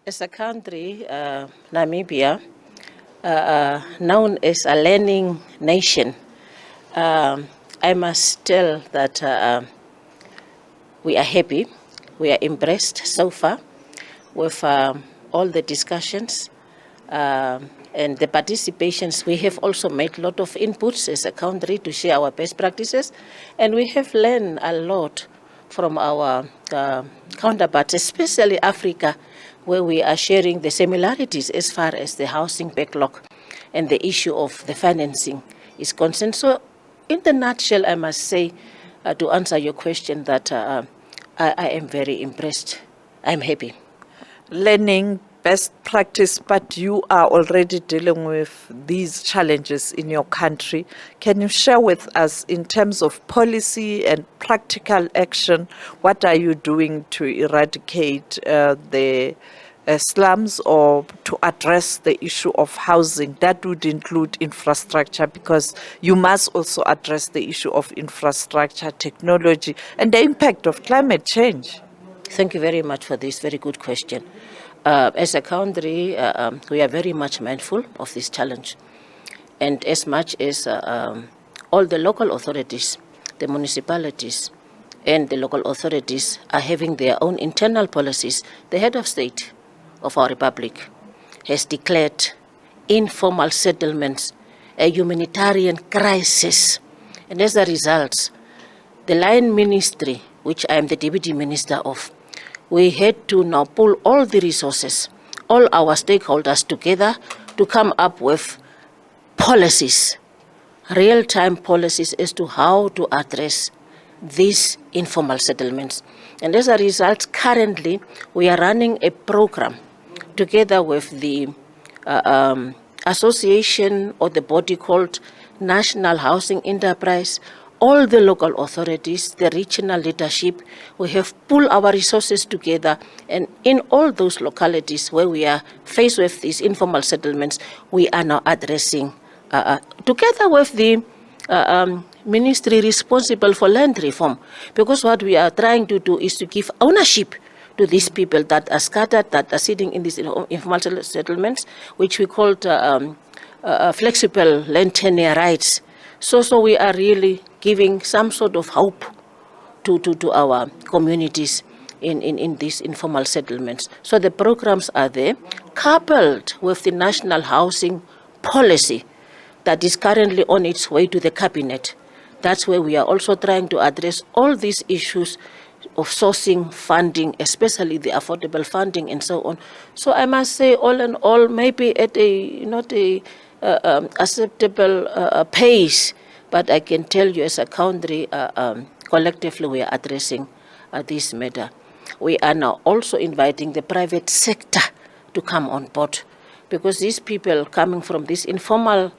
As a country, Namibia, known as a learning nation, I must tell that we are happy, we are impressed so far with all the discussions and the participations. We have also made a lot of inputs as a country to share our best practices, and we have learned a lot from our counterparts, especially Africa, where we are sharing the similarities as far as the housing backlog and the issue of the financing is concerned. So, in the nutshell, I must say, to answer your question, that I am very impressed. I'm happy. Learning best practice, but you are already dealing with these challenges in your country. Can you share with us, in terms of policy and practical action, what are you doing to eradicate the slums, or to address the issue of housing? That would include infrastructure, because you must also address the issue of infrastructure, technology, and the impact of climate change. Thank you very much for this very good question. As a country, we are very much mindful of this challenge. And as much as all the local authorities, the municipalities, and the local authorities are having their own internal policies, the head of state of our republic has declared informal settlements a humanitarian crisis. And as a result, the line ministry, which I am the deputy minister of, we had to now pull all the resources, all our stakeholders together to come up with policies, real-time policies as to how to address these informal settlements. And as a result, currently, we are running a program together with the association or the body called National Housing Enterprise, all the local authorities, the regional leadership. We have pulled our resources together, and in all those localities where we are faced with these informal settlements, we are now addressing, together with the ministry responsible for land reform, because what we are trying to do is to give ownership to these people that are scattered, that are sitting in these informal settlements, which we call flexible land tenure rights. So we are really giving some sort of hope to our communities in these informal settlements. So the programs are there, coupled with the national housing policy that is currently on its way to the cabinet. That's where we are also trying to address all these issues of sourcing funding, especially the affordable funding and so on. So I must say, all in all, maybe at a not a acceptable pace, but I can tell you as a country, collectively we are addressing this matter. We are now also inviting the private sector to come on board, because these people coming from these informal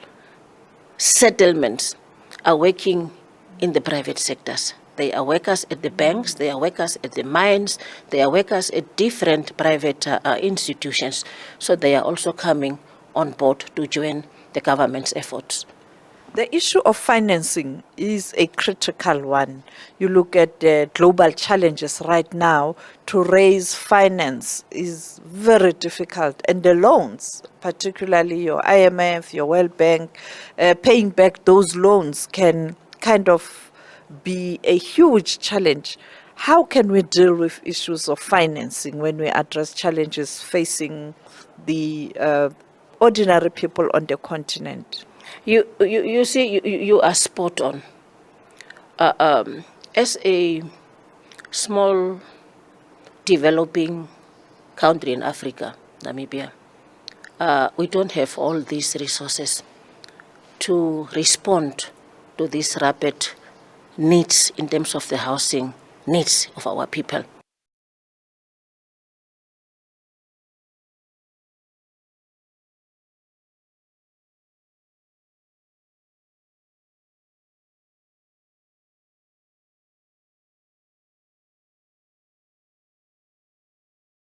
settlements are working in the private sectors. They are workers at the banks, they are workers at the mines, they are workers at different private institutions. So they are also coming on board to join the government's efforts. The issue of financing is a critical one. You look at the global challenges right now, to raise finance is very difficult. And the loans, particularly your IMF, your World Bank, paying back those loans can kind of be a huge challenge. How can we deal with issues of financing when we address challenges facing the ordinary people on the continent? You see, you are spot on. As a small developing country in Africa, Namibia, we don't have all these resources to respond to these rapid needs in terms of the housing needs of our people.